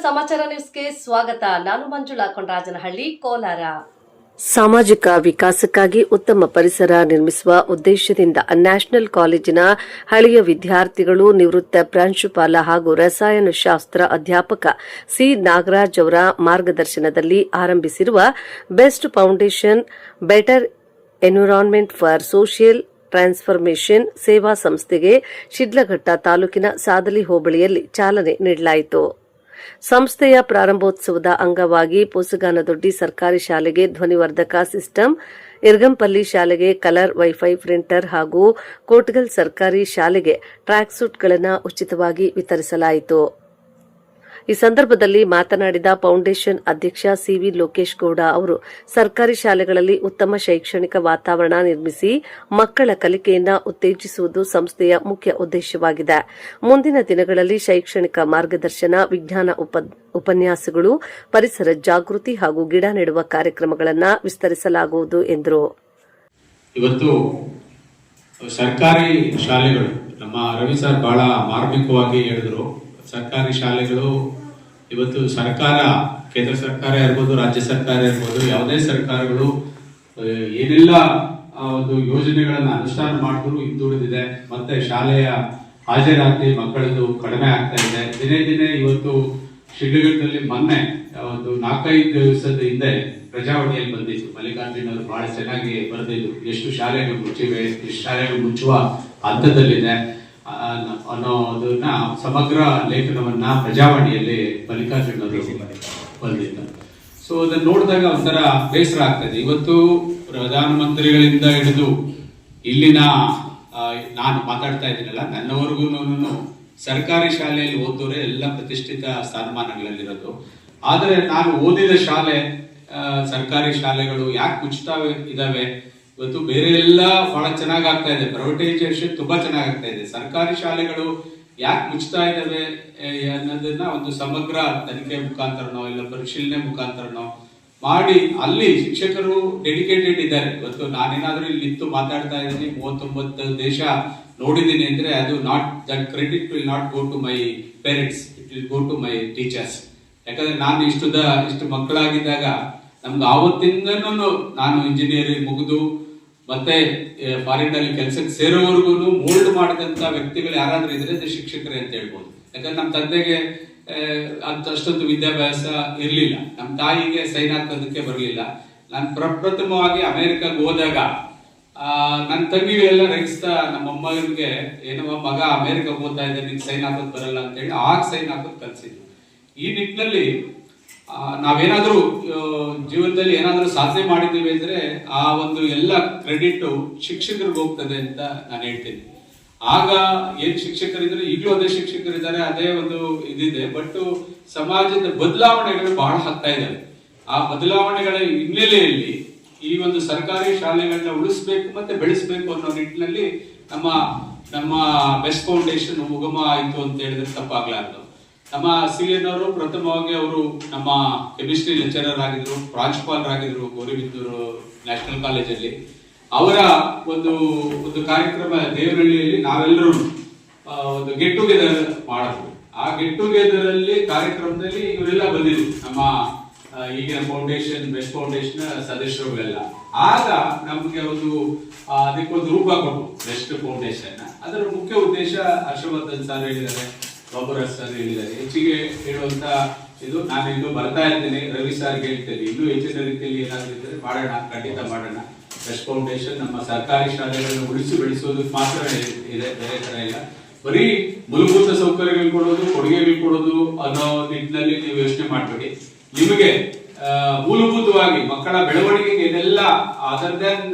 ಸಮಾಚಾರ ನ್ಯೂಸ್ಗೆ ಸ್ವಾಗತ. ನಾನು ಮಂಜುಳಾ ಕೊಂಡರಾಜನಹಳ್ಳಿ, ಕೋಲಾರ. ಸಾಮಾಜಿಕ ವಿಕಾಸಕ್ಕಾಗಿ ಉತ್ತಮ ಪರಿಸರ ನಿರ್ಮಿಸುವ ಉದ್ದೇಶದಿಂದ ನ್ಯಾಷನಲ್ ಕಾಲೇಜಿನ ಹಳೆಯ ವಿದ್ಯಾರ್ಥಿಗಳು, ನಿವೃತ್ತ ಪ್ರಾಂಶುಪಾಲ ಹಾಗೂ ರಸಾಯನಶಾಸ್ತ್ರ ಅಧ್ಯಾಪಕ ಸಿ ನಾಗರಾಜ್ ಅವರ ಮಾರ್ಗದರ್ಶನದಲ್ಲಿ ಆರಂಭಿಸಿರುವ best foundation better environment for social transformation ಸೇವಾ ಸಂಸ್ಥೆಗೆ ಶಿಡ್ಲಘಟ್ಟ ತಾಲೂಕಿನ ಸಾದಲಿ ಹೋಬಳಿಯಲ್ಲಿ ಚಾಲನೆ ನೀಡಲಾಯಿತು. ಸಂಸ್ಥೆಯ ಪ್ರಾರಂಭೋತ್ಸವದ ಅಂಗವಾಗಿ ಪೋಸಗಾನದೊಡ್ಡಿ ಸರ್ಕಾರಿ ಶಾಲೆಗೆ ಧ್ವನಿವರ್ಧಕ ಸಿಸ್ಟಮ್, ಇರ್ಗಂಪಲ್ಲಿ ಶಾಲೆಗೆ ಕಲರ್ ವೈಫೈ ಪ್ರಿಂಟರ್ ಹಾಗೂ ಕೋಟ್ಗಲ್ ಸರ್ಕಾರಿ ಶಾಲೆಗೆ ಟ್ರ್ಯಾಕ್ ಸೂಟ್ಗಳನ್ನು ಉಚಿತವಾಗಿ ವಿತರಿಸಲಾಯಿತು. ಈ ಸಂದರ್ಭದಲ್ಲಿ ಮಾತನಾಡಿದ ಫೌಂಡೇಶನ್ ಅಧ್ಯಕ್ಷ ಸಿವಿ ಲೋಕೇಶ್ ಗೌಡ ಅವರು, ಸರ್ಕಾರಿ ಶಾಲೆಗಳಲ್ಲಿ ಉತ್ತಮ ಶೈಕ್ಷಣಿಕ ವಾತಾವರಣ ನಿರ್ಮಿಸಿ ಮಕ್ಕಳ ಕಲಿಕೆಯನ್ನು ಉತ್ತೇಜಿಸುವುದು ಸಂಸ್ಥೆಯ ಮುಖ್ಯ ಉದ್ದೇಶವಾಗಿದೆ. ಮುಂದಿನ ದಿನಗಳಲ್ಲಿ ಶೈಕ್ಷಣಿಕ ಮಾರ್ಗದರ್ಶನ, ವಿಜ್ಞಾನ ಉಪನ್ಯಾಸಗಳು, ಪರಿಸರ ಜಾಗೃತಿ ಹಾಗೂ ಗಿಡ ನೆಡುವ ಕಾರ್ಯಕ್ರಮಗಳನ್ನು ವಿಸ್ತರಿಸಲಾಗುವುದು ಎಂದರು. ಇವತ್ತು ಸರ್ಕಾರಿ ಶಾಲೆಗಳು, ನಮ್ಮ ರವಿ ಸರ್ ಬಹಳ ಮಾರ್ಮಿಕವಾಗಿ ಹೇಳಿದ್ರು. ಸರ್ಕಾರಿ ಶಾಲೆಗಳು ಇವತ್ತು ಸರ್ಕಾರ, ಕೇಂದ್ರ ಸರ್ಕಾರ ಇರ್ಬೋದು, ರಾಜ್ಯ ಸರ್ಕಾರ ಇರ್ಬೋದು, ಯಾವುದೇ ಸರ್ಕಾರಗಳು ಏನೆಲ್ಲ ಒಂದು ಯೋಜನೆಗಳನ್ನ ಅನುಷ್ಠಾನ ಮಾಡಿದ್ರು ಹಿಂದುಳಿದಿದೆ. ಮತ್ತೆ ಶಾಲೆಯ ಹಾಜರಾತಿ ಮಕ್ಕಳದು ಕಡಿಮೆ ಆಗ್ತಾ ಇದೆ. ದಿನೇ ದಿನೇ ಇವತ್ತು ಶಿಡ್ಲಘಟ್ಟದಲ್ಲಿ ಮೊನ್ನೆ ಒಂದು 4-5 ದಿವಸದ ಹಿಂದೆ ಪ್ರಜಾವಾಣಿಯಲ್ಲಿ ಬಂದಿತ್ತು. ಮಲ್ಲಿಕಾರ್ಜುನ್ ಅವರು ಬಹಳ ಚೆನ್ನಾಗಿ ಬರೆದಿದ್ರು, ಎಷ್ಟು ಶಾಲೆಗಳು ಮುಚ್ಚಿವೆ, ಎಷ್ಟು ಶಾಲೆಗಳು ಮುಚ್ಚುವ ಹಂತದಲ್ಲಿದೆ ಅನ್ನೋದನ್ನ ಸಮಗ್ರ ಲೇಖನವನ್ನ ಪ್ರಜಾವಾಣಿಯಲ್ಲಿ ಮಲ್ಲಿಕಾರ್ಜುನ್ ಅವರು ಬಂದಿದ್ದ. ಸೊ ಅದನ್ನ ನೋಡಿದಾಗ ಒಂಥರ ಬೇಸರ ಆಗ್ತದೆ. ಇವತ್ತು ಪ್ರಧಾನಮಂತ್ರಿಗಳಿಂದ ಹಿಡಿದು ಇಲ್ಲಿನ ನಾನು ಮಾತಾಡ್ತಾ ಇದ್ದೀನಲ್ಲ, ನನ್ನವರೆಗೂ ಸರ್ಕಾರಿ ಶಾಲೆಯಲ್ಲಿ ಓದೋರೆ ಎಲ್ಲ ಪ್ರತಿಷ್ಠಿತ ಸ್ಥಾನಮಾನಗಳಲ್ಲಿರೋದು. ಆದರೆ ನಾನು ಓದಿದ ಶಾಲೆ, ಸರ್ಕಾರಿ ಶಾಲೆಗಳು ಯಾಕೆ ಮುಚ್ತಾವೆ ಇದಾವೆ? ಇವತ್ತು ಬೇರೆ ಎಲ್ಲ ಬಹಳ ಚೆನ್ನಾಗ್ ಆಗ್ತಾ ಇದೆ, ಪ್ರೈವೇಟೈಸೇಷನ್ ತುಂಬಾ ಚೆನ್ನಾಗ್ ಆಗ್ತಾ ಇದೆ. ಸರ್ಕಾರಿ ಶಾಲೆಗಳು ಯಾಕೆ ಮುಚ್ತಾ ಇದಾವೆ ಅನ್ನೋದನ್ನ ಒಂದು ಸಮಗ್ರ ತನಿಖೆ ಮುಖಾಂತರನೋ ಇಲ್ಲ ಪರಿಶೀಲನೆ ಮುಖಾಂತರನೋ ಮಾಡಿ, ಅಲ್ಲಿ ಶಿಕ್ಷಕರು ಡೆಡಿಕೇಟೆಡ್ ಇದ್ದಾರೆ. ಇವತ್ತು ನಾನೇನಾದ್ರೂ ಇಲ್ಲಿ ನಿಂತು ಮಾತಾಡ್ತಾ ಇದ್ದೀನಿ, 39 ದೇಶ ನೋಡಿದ್ದೀನಿ ಅಂದ್ರೆ ಅದು not that credit will not go to my parents, it will go to my teachers. ಯಾಕಂದ್ರೆ ನಾನು ಇಷ್ಟು ಮಕ್ಕಳಾಗಿದ್ದಾಗ ನಮ್ಗೆ ಆವತ್ತಿಂದನೂ ನಾನು ಇಂಜಿನಿಯರಿಂಗ್ ಮುಗಿದು ಮತ್ತೆ ಫಾರಿನ್ ಅಲ್ಲಿ ಕೆಲಸಕ್ಕೆ ಸೇರೋವರೆಗೂ ಮೋಲ್ಡ್ ಮಾಡಿದಂತ ವ್ಯಕ್ತಿಗಳು ಯಾರಾದ್ರೂ ಇದ್ರೆ ಅದು ಶಿಕ್ಷಕರೇ ಅಂತ ಹೇಳ್ಬೋದು. ಯಾಕಂದ್ರೆ ನಮ್ಮ ತಂದೆಗೆ ಅಷ್ಟೊಂದು ವಿದ್ಯಾಭ್ಯಾಸ ಇರ್ಲಿಲ್ಲ, ನಮ್ಮ ತಾಯಿಗೆ ಸೈನ್ ಹಾಕೋದಕ್ಕೆ ಬರಲಿಲ್ಲ. ನಾನು ಪ್ರಪ್ರಥಮವಾಗಿ ಅಮೆರಿಕಾಗೆ ಹೋದಾಗ ನನ್ನ ತಂಗಿಗಳೆಲ್ಲ ರೇಗಿಸ್ತಾ ನಮ್ಮ ಅಮ್ಮನಿಗೆ, ಏನೋ ಮಗ ಅಮೆರಿಕಾಗೆ ಓದ್ತಾ ಇದ್ದೆ, ನಿಂಗೆ ಸೈನ್ ಹಾಕೋದ್ ಬರಲ್ಲ ಅಂತ ಹೇಳಿ ಆಗ ಸೈನ್ ಹಾಕೋದ್ ಕಲ್ಸಿದ್ರು. ಈ ನಿಟ್ಟಿನಲ್ಲಿ ನಾವೇನಾದ್ರೂ ಜೀವನದಲ್ಲಿ ಏನಾದ್ರೂ ಸಾಧನೆ ಮಾಡಿದ್ದೀವಿ ಅಂದ್ರೆ ಆ ಒಂದು ಎಲ್ಲ ಕ್ರೆಡಿಟ್ ಶಿಕ್ಷಕರಿಗೆ ಹೋಗ್ತದೆ ಅಂತ ನಾನು ಹೇಳ್ತೀನಿ. ಆಗ ಏನ್ ಶಿಕ್ಷಕರಿದ್ರೆ ಈಗಲೂ ಅದೇ ಶಿಕ್ಷಕರಿದ್ದಾರೆ, ಅದೇ ಒಂದು ಇದಿದೆ. ಬಟ್ ಸಮಾಜದ ಬದಲಾವಣೆಗಳು ಬಹಳ ಆಗ್ತಾ ಇದ್ದಾವೆ. ಆ ಬದಲಾವಣೆಗಳ ಹಿನ್ನೆಲೆಯಲ್ಲಿ ಈ ಒಂದು ಸರ್ಕಾರಿ ಶಾಲೆಗಳನ್ನ ಉಳಿಸ್ಬೇಕು ಮತ್ತೆ ಬೆಳೆಸಬೇಕು ಅನ್ನೋ ನಿಟ್ಟಿನಲ್ಲಿ ನಮ್ಮ ಬೆಸ್ಟ್ ಫೌಂಡೇಶನ್ ಉಗಮ ಆಯಿತು ಅಂತ ಹೇಳಿದ್ರೆ ತಪ್ಪಾಗ್ಲಾರ್ದು. ನಮ್ಮ ಸಿಎನ್ ಅವರು ಪ್ರಥಮವಾಗಿ ಅವರು ನಮ್ಮ ಕೆಮಿಸ್ಟ್ರಿ ಲೆಕ್ಚರರ್ ಆಗಿದ್ರು, ಪ್ರಾಂಶುಪಾಲರಾಗಿದ್ರು ಗೌರಿಬಿದನೂರು ನ್ಯಾಷನಲ್ ಕಾಲೇಜಲ್ಲಿ. ಅವರ ಒಂದು ಕಾರ್ಯಕ್ರಮ ದೇವರಹಳ್ಳಿಯಲ್ಲಿ ನಾವೆಲ್ಲರೂ ಒಂದು ಗೆಟ್ ಟುಗೆದರ್ ಮಾಡಿದ್ರು. ಆ ಗೆಟ್ ಟುಗೆದರ್ ಅಲ್ಲಿ ಕಾರ್ಯಕ್ರಮದಲ್ಲಿ ಇವರೆಲ್ಲ ಬಂದಿದ್ರು, ನಮ್ಮ ಈಗಿನ ಫೌಂಡೇಶನ್ ಬೆಸ್ಟ್ ಫೌಂಡೇಶನ್ ಸದಸ್ಯರುಗಳೆಲ್ಲ. ಆಗ ನಮ್ಗೆ ಅದಕ್ಕೊಂದು ರೂಪ ಕೊಟ್ಟು ಬೆಸ್ಟ್ ಫೌಂಡೇಶನ್. ಅದರ ಮುಖ್ಯ ಉದ್ದೇಶ ಹರ್ಷವರ್ಧನ್ ಸರ್ ಹೇಳಿದ್ದಾರೆ, ಬಾಬುರಾಜ್ ಸರ್ ಹೇಳಿದ್ದಾರೆ. ಹೆಚ್ಚಿಗೆ ಹೇಳುವಂತ ಇದು ನಾನು ಇನ್ನೂ ಬರ್ತಾ ಇದ್ದೇನೆ, ರವಿ ಸರ್ ಹೇಳ್ತೇನೆ, ಇನ್ನೂ ಹೆಚ್ಚಿನ ರೀತಿಯಲ್ಲಿ ಏನಾದ್ರು ಇದ್ರೆ ಮಾಡೋಣ, ಖಂಡಿತ ಮಾಡೋಣ. ಬೆಸ್ಟ್ ಫೌಂಡೇಶನ್ ನಮ್ಮ ಸರ್ಕಾರಿ ಶಾಲೆಗಳನ್ನು ಉಳಿಸಿ ಬೆಳೆಸೋದಕ್ಕೆ ಮಾತ್ರ ಇದೆ, ಬೇರೆ ತರ ಇಲ್ಲ. ಬರೀ ಮೂಲಭೂತ ಸೌಕರ್ಯಗಳು ಕೊಡೋದು, ಕೊಡುಗೆಗಳು ಕೊಡೋದು ಅನ್ನೋ ನಿಟ್ಟಿನಲ್ಲಿ ನೀವು ಯೋಚನೆ ಮಾಡಬೇಡಿ. ನಿಮಗೆ ಮೂಲಭೂತವಾಗಿ ಮಕ್ಕಳ ಬೆಳವಣಿಗೆಗೆ ಇದೆಲ್ಲ ಅದರ್ ದೆನ್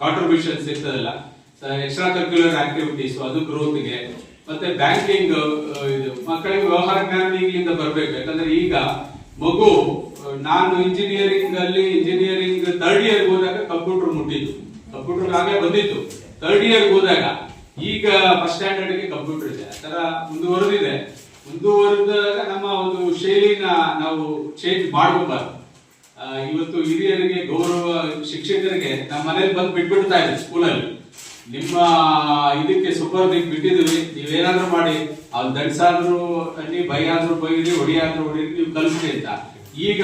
ಕಾಂಟ್ರಿಬ್ಯೂಷನ್ಸ್ ಇರ್ತದಲ್ಲ, ಎಕ್ಸ್ಟ್ರಾ ಕರಿಕ್ಯುಲರ್ ಆಕ್ಟಿವಿಟೀಸ್, ಅದು ಗ್ರೋತ್ಗೆ, ಮತ್ತೆ ಬ್ಯಾಂಕಿಂಗ್, ಇದು ಮಕ್ಕಳಿಗೆ ವ್ಯವಹಾರ ಜ್ಞಾನ ಈಗಲಿಂದ ಬರ್ಬೇಕು. ಯಾಕಂದ್ರೆ ಈಗ ಮಗು, ನಾನು ಇಂಜಿನಿಯರಿಂಗ್ 3rd ಇಯರ್ ಹೋದಾಗ ಕಂಪ್ಯೂಟರ್ ಮುಟ್ಟಿದ್ದು, ಕಂಪ್ಯೂಟರ್ ಆಗೇ ಬಂದಿತ್ತು 3rd ಇಯರ್ ಹೋದಾಗ. ಈಗ ಫಸ್ಟ್ ಸ್ಟ್ಯಾಂಡರ್ಡ್ ಗೆ ಕಂಪ್ಯೂಟರ್ ಇದೆ. ಆ ತರ ಮುಂದುವರೆದಾಗ ನಮ್ಮ ಒಂದು ಶೈಲಿನ ನಾವು ಚೇಂಜ್ ಮಾಡ್ಕೋಬಾರ್ದು. ಇವತ್ತು ಹಿರಿಯರಿಗೆ ಗೌರವ, ಶಿಕ್ಷಕರಿಗೆ ನಮ್ಮ ಮನೇಲಿ ಬಂದು ಬಿಟ್ಬಿಡ್ತಾ ಇದೆ ಸ್ಕೂಲಲ್ಲಿ, ನಿಮ್ಮ ಇದಕ್ಕೆ ಸುಪರ್ದಿಗೆ ಬಿಟ್ಟಿದ್ವಿ, ನೀವೇನಾದ್ರೂ ಮಾಡಿ ಅವ್ರು ದಂಡ್ಸಾದ್ರು ಅಲ್ಲಿ ಬೈಯಾದ್ರು ಬೈರಿ ಹೊಡಿಯಾದ್ರು ಹೊಡೀರಿ ನೀವು ಕಲಿಸ್ರಿ ಅಂತ. ಈಗ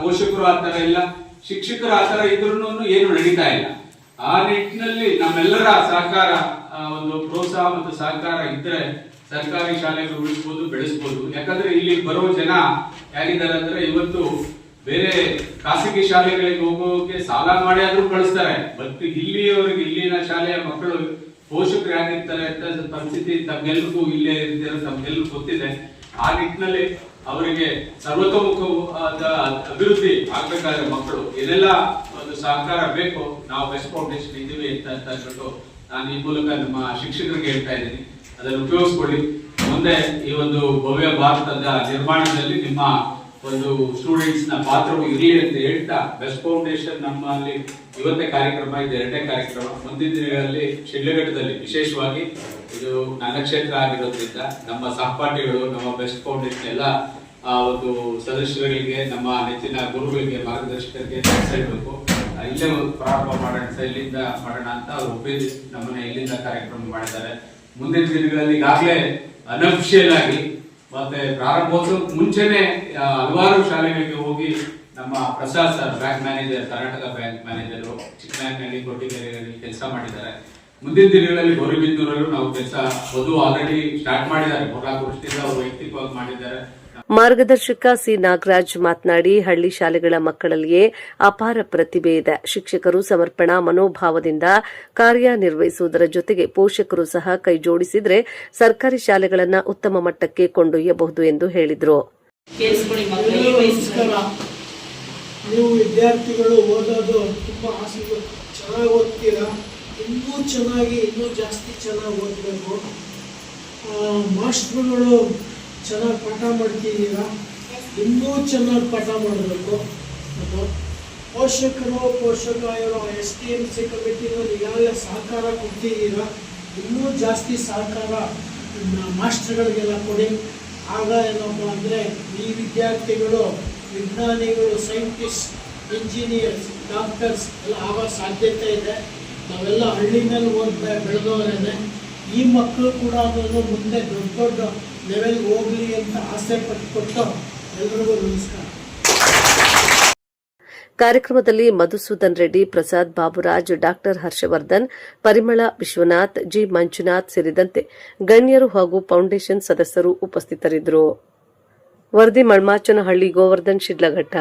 ಪೋಷಕರು ಆತರ ಇಲ್ಲ, ಶಿಕ್ಷಕರು ಆತರ ಇದ್ರೂ ಏನು ನಡೀತಾ ಇಲ್ಲ. ಆ ನಿಟ್ಟಿನಲ್ಲಿ ನಮ್ಮೆಲ್ಲರ ಸಹಕಾರ, ಒಂದು ಪ್ರೋತ್ಸಾಹ ಮತ್ತು ಸಹಕಾರ ಇದ್ರೆ ಸರ್ಕಾರಿ ಶಾಲೆಗಳು ಉಳಿಸ್ಬೋದು, ಬೆಳೆಸ್ಬೋದು. ಯಾಕಂದ್ರೆ ಇಲ್ಲಿ ಬರುವ ಜನ ಹೇಗಿದ್ದಾರೆ ಅಂದ್ರೆ ಇವತ್ತು ಬೇರೆ ಖಾಸಗಿ ಶಾಲೆಗಳಿಗೆ ಹೋಗೋಕೆ ಸಾಲ ಮಾಡಿ ಆದ್ರೂ ಕಳಿಸ್ತಾರೆ. ಬಟ್ ಇಲ್ಲಿಯವರೆಗೆ ಇಲ್ಲಿನ ಶಾಲೆಯ ಮಕ್ಕಳು ಪೋಷಕರು ಯಾಕಿರ್ತಾರೆ ಅಂತ ಪರಿಸ್ಥಿತಿ ತಮ್ಗೆಲ್ರಿಗೂ ಇಲ್ಲೇ ಇರ್ತೀರ, ತಮ್ಗೆಲ್ರಿಗೂ ಗೊತ್ತಿದೆ. ಆ ನಿಟ್ಟಿನಲ್ಲಿ ಅವರಿಗೆ ಸರ್ವತೋಮುಖವಾದ ಅಭಿವೃದ್ಧಿ ಆಗ್ಬೇಕಾದ್ರೆ ಮಕ್ಕಳು ಏನೆಲ್ಲ ಒಂದು ಸಹಕಾರ ಬೇಕು, ನಾವು ಬೆಸ್ಟ್ ಫೌಂಡೇಶನ್ ಇದೀವಿ ಅಂತ ಹೇಳ್ಬಿಟ್ಟು ನಾನು ಈ ಮೂಲಕ ನಮ್ಮ ಶಿಕ್ಷಕರಿಗೆ ಹೇಳ್ತಾ ಇದ್ದೀನಿ. ಅದನ್ನು ಉಪಯೋಗಿಸ್ಕೊಳ್ಳಿ. ಮುಂದೆ ಈ ಒಂದು ಭವ್ಯ ಭಾರತದ ನಿರ್ಮಾಣದಲ್ಲಿ ನಿಮ್ಮ ಒಂದು ಸ್ಟೂಡೆಂಟ್ಸ್ ನ ಪಾತ್ರವು ಇರಲಿ ಅಂತ ಹೇಳ್ತಾ, ಬೆಸ್ಟ್ ಫೌಂಡೇಶನ್ ನಮ್ಮಲ್ಲಿ ಇವತ್ತೇ ಕಾರ್ಯಕ್ರಮ ಇದೆ, 2ನೇ ಕಾರ್ಯಕ್ರಮ. ಮುಂದಿನ ದಿನಗಳಲ್ಲಿ ಶಿಡ್ಲಘಟ್ಟದಲ್ಲಿ ವಿಶೇಷವಾಗಿ ಇದು ನನ್ನ ಕ್ಷೇತ್ರ ಆಗಿರೋದ್ರಿಂದ ನಮ್ಮ ಸಹಪಾಠಿಗಳು, ನಮ್ಮ ಬೆಸ್ಟ್ ಫೌಂಡೇಶನ್ ಎಲ್ಲ ಒಂದು ಸದಸ್ಯರುಗಳಿಗೆ, ನಮ್ಮ ನೆಚ್ಚಿನ ಗುರುಗಳಿಗೆ, ಮಾರ್ಗದರ್ಶಕರಿಗೆ ಹೇಳ್ಬೇಕು, ಇಲ್ಲೇ ಪ್ರಾರಂಭ ಮಾಡೋಣ, ಇಲ್ಲಿಂದ ಮಾಡೋಣ ಅಂತ ಅವ್ರು ಒಪ್ಪಿದ್ದು ನಮ್ಮನ್ನ ಇಲ್ಲಿಂದ ಕಾರ್ಯಕ್ರಮ ಮಾಡಿದ್ದಾರೆ. ಮುಂದಿನ ದಿನಗಳಲ್ಲಿ ಈಗಾಗಲೇ ಅನಫಿಷಿಯಲ್ ಆಗಿ ಮತ್ತೆ ಪ್ರಾರಂಭೋತ್ಸವ ಮುಂಚೆನೆ ಹಲವಾರು ಶಾಲೆಗಳಿಗೆ ಹೋಗಿ ನಮ್ಮ Prasad sir, bank manager, Karnataka bank manager, Chikkanayakanahalli, ಕೊಟ್ಟಿಗೆರೆಯಲ್ಲಿ ಕೆಲಸ ಮಾಡಿದ್ದಾರೆ. ಮುಂದಿನ ದಿನಗಳಲ್ಲಿ ಗೌರಿಬಿದನೂರಲ್ಲೂ ನಾವು ಕೆಲಸ ಆಲ್ರೆಡಿ ಸ್ಟಾರ್ಟ್ ಮಾಡಿದ್ದಾರೆ. 4 ವರ್ಷದಿಂದ ಅವರು ವೈಯಕ್ತಿಕವಾಗಿ ಮಾಡಿದ್ದಾರೆ. ಮಾರ್ಗದರ್ಶಕ ಸಿ ನಾಗರಾಜ್ ಮಾತನಾಡಿ, ಹಳ್ಳಿ ಶಾಲೆಗಳ ಮಕ್ಕಳಲ್ಲಿಯೇ ಅಪಾರ ಪ್ರತಿಭೆ ಇದೆ. ಶಿಕ್ಷಕರು ಸಮರ್ಪಣಾ ಮನೋಭಾವದಿಂದ ಕಾರ್ಯನಿರ್ವಹಿಸುವುದರ ಜೊತೆಗೆ ಪೋಷಕರು ಸಹ ಕೈ ಜೋಡಿಸಿದರೆ ಸರ್ಕಾರಿ ಶಾಲೆಗಳನ್ನು ಉತ್ತಮ ಮಟ್ಟಕ್ಕೆ ಕೊಂಡೊಯ್ಯಬಹುದು ಎಂದು ಹೇಳಿದರು. ನೀವು ವಿದ್ಯಾರ್ಥಿಗಳು ಓದೋದು ತುಂಬಾ ಆಸಕ್ತಿ, ಚೆನ್ನಾಗಿ ಓದ್ತೀರಾ, ಇನ್ನೂ ಚೆನ್ನಾಗಿ ಇನ್ನೂ ಜಾಸ್ತಿ ಚೆನ್ನಾಗಿ ಓದಬೇಕು. ಮಾಸ್ಟರ್ಗಳು ಚೆನ್ನಾಗಿ ಪಾಠ ಮಾಡ್ತಿದ್ದೀರಾ, ಇನ್ನೂ ಚೆನ್ನಾಗಿ ಪಾಠ ಮಾಡಬೇಕು. ಪೋಷಕರು STMC ಕಮಿಟಿನಲ್ಲಿ ಈಗಾಗಲೇ ಸಹಕಾರ ಕೊಡ್ತಿದ್ದೀರಾ, ಇನ್ನೂ ಜಾಸ್ತಿ ಸಹಕಾರ ಮಾಸ್ಟರ್ಗಳಿಗೆಲ್ಲ ಕೊಡಿ. ಆಗ ಏನಪ್ಪ ಅಂದರೆ ಈ ವಿದ್ಯಾರ್ಥಿಗಳು ವಿಜ್ಞಾನಿಗಳು, ಸೈಂಟಿಸ್ಟ್, ಇಂಜಿನಿಯರ್ಸ್, ಡಾಕ್ಟರ್ಸ್ ಎಲ್ಲ ಆಗೋ ಸಾಧ್ಯತೆ ಇದೆ. ನಾವೆಲ್ಲ ಹಳ್ಳಿನಲ್ಲಿ ಬೆಳೆದವರೇನೆ. ಈ ಮಕ್ಕಳು ಕೂಡ ಅದನ್ನು ಮುಂದೆ ದೊಡ್ಡ ಲೆವೆಲ್ಗೆ ಹೋಗಲಿ ಅಂತ ಆಸೆ ಪಟ್ಟುಕೊಟ್ಟು ಎಲ್ಲರಿಗೂ ನಮಸ್ಕಾರ. ಕಾರ್ಯಕ್ರಮದಲ್ಲಿ ಮಧುಸೂದನ್ ರೆಡ್ಡಿ, ಪ್ರಸಾದ್ ಬಾಬುರಾಜ್, ಡಾಕ್ಟರ್ ಹರ್ಷವರ್ಧನ್, ಪರಿಮಳ ವಿಶ್ವನಾಥ್, ಜಿ ಮಂಜುನಾಥ್ ಸೇರಿದಂತೆ ಗಣ್ಯರು ಹಾಗೂ ಫೌಂಡೇಶನ್ ಸದಸ್ಯರು ಉಪಸ್ಥಿತರಿದ್ದರು. ವರದಿ ಮಳ್ಮಾಚನಹಳ್ಳಿ, ಗೋವರ್ಧನ್, ಶಿಡ್ಲಘಟ್ಟ.